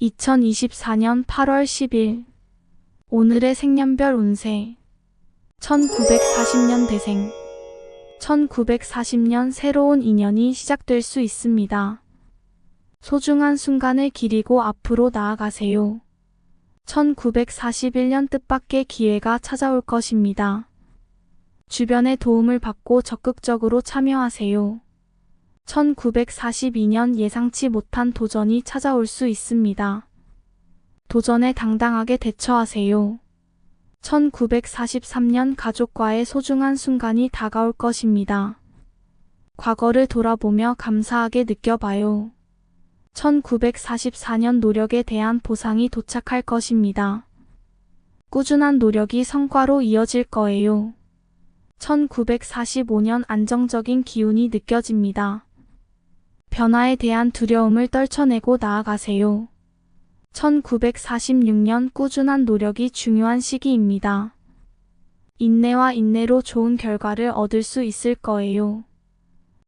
2024년 8월 10일 오늘의 생년별 운세 1940년 대생 1940년 새로운 인연이 시작될 수 있습니다. 소중한 순간을 기리고 앞으로 나아가세요. 1941년 뜻밖의 기회가 찾아올 것입니다. 주변의 도움을 받고 적극적으로 참여하세요. 1942년 예상치 못한 도전이 찾아올 수 있습니다. 도전에 당당하게 대처하세요. 1943년 가족과의 소중한 순간이 다가올 것입니다. 과거를 돌아보며 감사하게 느껴봐요. 1944년 노력에 대한 보상이 도착할 것입니다. 꾸준한 노력이 성과로 이어질 거예요. 1945년 안정적인 기운이 느껴집니다. 변화에 대한 두려움을 떨쳐내고 나아가세요. 1946년 꾸준한 노력이 중요한 시기입니다. 인내와 인내로 좋은 결과를 얻을 수 있을 거예요.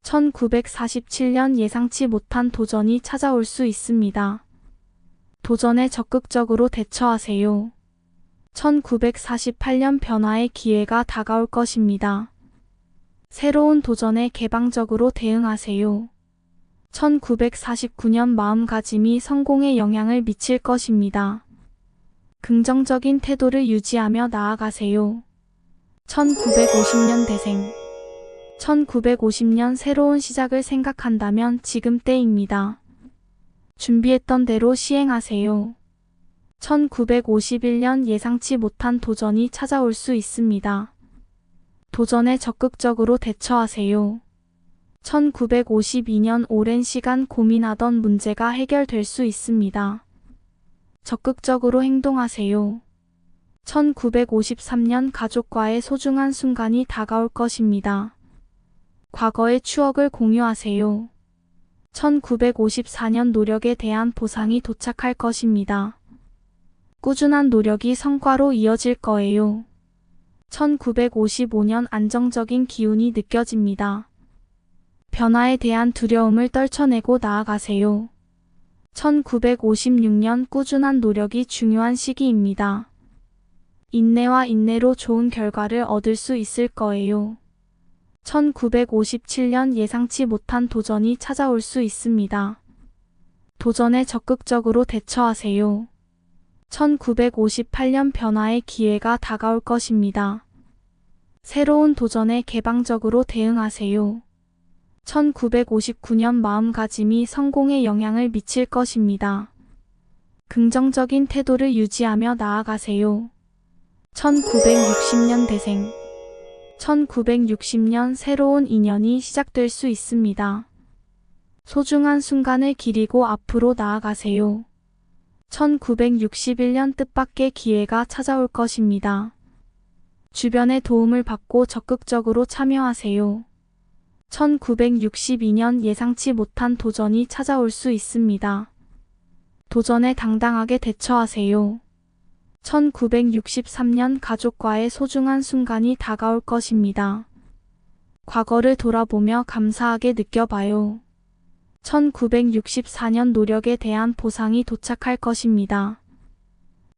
1947년 예상치 못한 도전이 찾아올 수 있습니다. 도전에 적극적으로 대처하세요. 1948년 변화의 기회가 다가올 것입니다. 새로운 도전에 개방적으로 대응하세요. 1949년 마음가짐이 성공에 영향을 미칠 것입니다. 긍정적인 태도를 유지하며 나아가세요. 1950년 대생 1950년 새로운 시작을 생각한다면 지금 때입니다. 준비했던 대로 시행하세요. 1951년 예상치 못한 도전이 찾아올 수 있습니다. 도전에 적극적으로 대처하세요. 1952년 오랜 시간 고민하던 문제가 해결될 수 있습니다. 적극적으로 행동하세요. 1953년 가족과의 소중한 순간이 다가올 것입니다. 과거의 추억을 공유하세요. 1954년 노력에 대한 보상이 도착할 것입니다. 꾸준한 노력이 성과로 이어질 거예요. 1955년 안정적인 기운이 느껴집니다. 변화에 대한 두려움을 떨쳐내고 나아가세요. 1956년 꾸준한 노력이 중요한 시기입니다. 인내와 인내로 좋은 결과를 얻을 수 있을 거예요. 1957년 예상치 못한 도전이 찾아올 수 있습니다. 도전에 적극적으로 대처하세요. 1958년 변화의 기회가 다가올 것입니다. 새로운 도전에 개방적으로 대응하세요. 1959년 마음가짐이 성공에 영향을 미칠 것입니다. 긍정적인 태도를 유지하며 나아가세요. 1960년 대생 1960년 새로운 인연이 시작될 수 있습니다. 소중한 순간을 기리고 앞으로 나아가세요. 1961년 뜻밖의 기회가 찾아올 것입니다. 주변의 도움을 받고 적극적으로 참여하세요. 1962년 예상치 못한 도전이 찾아올 수 있습니다. 도전에 당당하게 대처하세요. 1963년 가족과의 소중한 순간이 다가올 것입니다. 과거를 돌아보며 감사하게 느껴봐요. 1964년 노력에 대한 보상이 도착할 것입니다.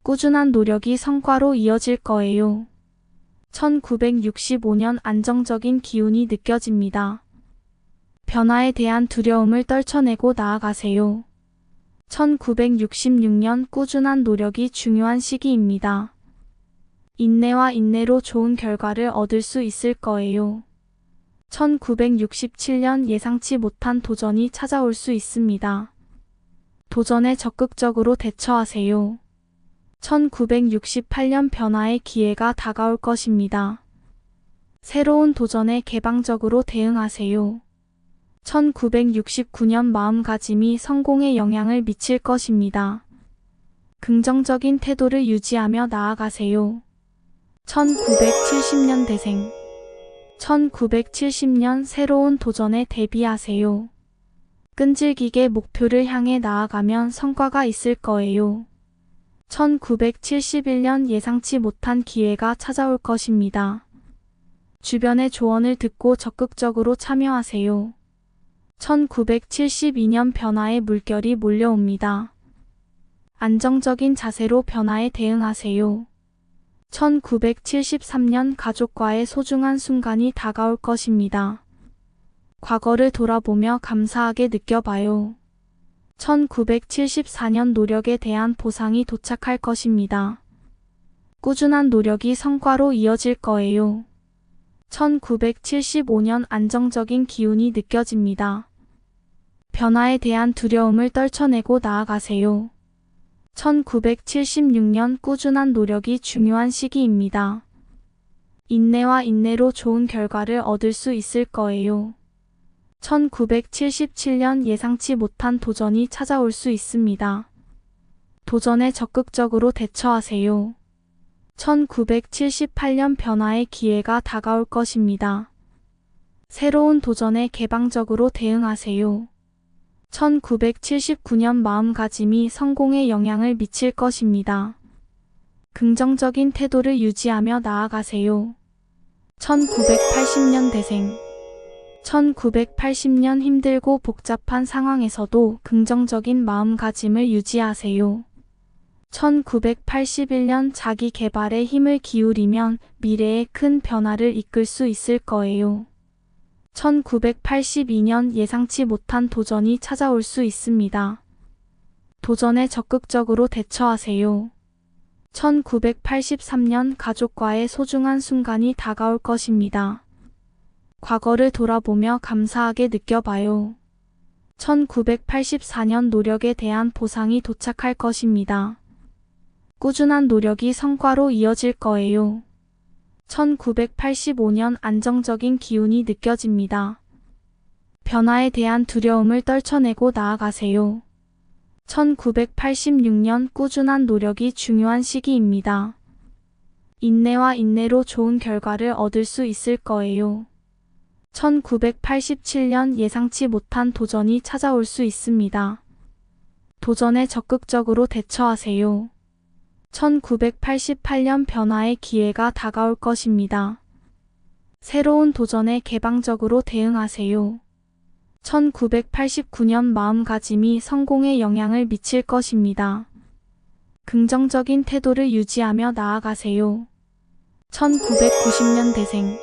꾸준한 노력이 성과로 이어질 거예요. 1965년 안정적인 기운이 느껴집니다. 변화에 대한 두려움을 떨쳐내고 나아가세요. 1966년 꾸준한 노력이 중요한 시기입니다. 인내와 인내로 좋은 결과를 얻을 수 있을 거예요. 1967년 예상치 못한 도전이 찾아올 수 있습니다. 도전에 적극적으로 대처하세요. 1968년 변화의 기회가 다가올 것입니다. 새로운 도전에 개방적으로 대응하세요. 1969년 마음가짐이 성공에 영향을 미칠 것입니다. 긍정적인 태도를 유지하며 나아가세요. 1970년 대생 1970년 새로운 도전에 대비하세요. 끈질기게 목표를 향해 나아가면 성과가 있을 거예요. 1971년 예상치 못한 기회가 찾아올 것입니다. 주변의 조언을 듣고 적극적으로 참여하세요. 1972년 변화의 물결이 몰려옵니다. 안정적인 자세로 변화에 대응하세요. 1973년 가족과의 소중한 순간이 다가올 것입니다. 과거를 돌아보며 감사하게 느껴봐요. 1974년 노력에 대한 보상이 도착할 것입니다. 꾸준한 노력이 성과로 이어질 거예요. 1975년 안정적인 기운이 느껴집니다. 변화에 대한 두려움을 떨쳐내고 나아가세요. 1976년 꾸준한 노력이 중요한 시기입니다. 인내와 인내로 좋은 결과를 얻을 수 있을 거예요. 1977년 예상치 못한 도전이 찾아올 수 있습니다. 도전에 적극적으로 대처하세요. 1978년 변화의 기회가 다가올 것입니다. 새로운 도전에 개방적으로 대응하세요. 1979년 마음가짐이 성공에 영향을 미칠 것입니다. 긍정적인 태도를 유지하며 나아가세요. 1980년 대생 1980년 힘들고 복잡한 상황에서도 긍정적인 마음가짐을 유지하세요. 1981년 자기 개발에 힘을 기울이면 미래에 큰 변화를 이끌 수 있을 거예요. 1982년 예상치 못한 도전이 찾아올 수 있습니다. 도전에 적극적으로 대처하세요. 1983년 가족과의 소중한 순간이 다가올 것입니다. 과거를 돌아보며 감사하게 느껴봐요. 1984년 노력에 대한 보상이 도착할 것입니다. 꾸준한 노력이 성과로 이어질 거예요. 1985년 안정적인 기운이 느껴집니다. 변화에 대한 두려움을 떨쳐내고 나아가세요. 1986년 꾸준한 노력이 중요한 시기입니다. 인내와 인내로 좋은 결과를 얻을 수 있을 거예요. 1987년 예상치 못한 도전이 찾아올 수 있습니다. 도전에 적극적으로 대처하세요. 1988년 변화의 기회가 다가올 것입니다. 새로운 도전에 개방적으로 대응하세요. 1989년 마음가짐이 성공에 영향을 미칠 것입니다. 긍정적인 태도를 유지하며 나아가세요. 1990년 대생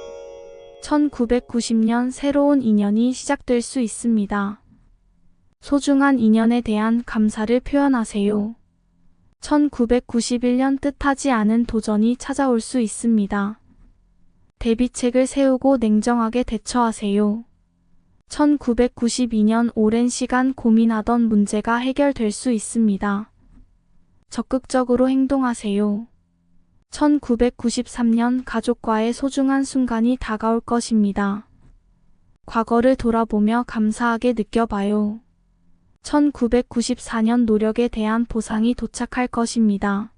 1990년 새로운 인연이 시작될 수 있습니다. 소중한 인연에 대한 감사를 표현하세요. 1991년 뜻하지 않은 도전이 찾아올 수 있습니다. 대비책을 세우고 냉정하게 대처하세요. 1992년 오랜 시간 고민하던 문제가 해결될 수 있습니다. 적극적으로 행동하세요. 1993년 가족과의 소중한 순간이 다가올 것입니다. 과거를 돌아보며 감사하게 느껴봐요. 1994년 노력에 대한 보상이 도착할 것입니다.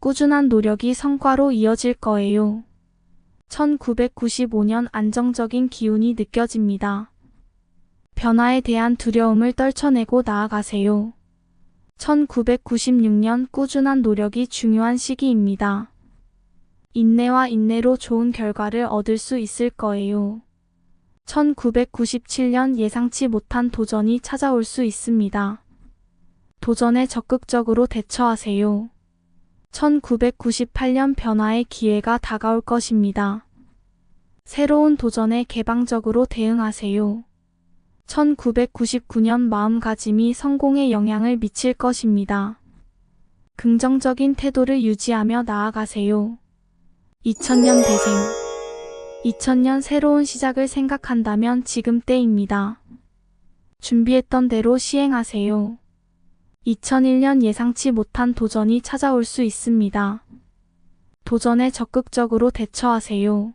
꾸준한 노력이 성과로 이어질 거예요. 1995년 안정적인 기운이 느껴집니다. 변화에 대한 두려움을 떨쳐내고 나아가세요. 1996년 꾸준한 노력이 중요한 시기입니다. 인내와 인내로 좋은 결과를 얻을 수 있을 거예요. 1997년 예상치 못한 도전이 찾아올 수 있습니다. 도전에 적극적으로 대처하세요. 1998년 변화의 기회가 다가올 것입니다. 새로운 도전에 개방적으로 대응하세요. 1999년 마음가짐이 성공에 영향을 미칠 것입니다. 긍정적인 태도를 유지하며 나아가세요. 2000년 대생 2000년 새로운 시작을 생각한다면 지금 때입니다. 준비했던 대로 시행하세요. 2001년 예상치 못한 도전이 찾아올 수 있습니다. 도전에 적극적으로 대처하세요.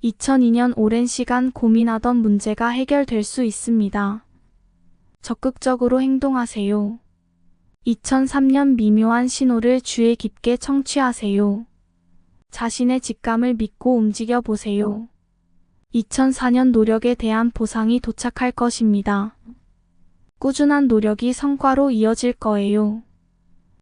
2002년 오랜 시간 고민하던 문제가 해결될 수 있습니다. 적극적으로 행동하세요. 2003년 미묘한 신호를 주의 깊게 청취하세요. 자신의 직감을 믿고 움직여 보세요. 2004년 노력에 대한 보상이 도착할 것입니다. 꾸준한 노력이 성과로 이어질 거예요.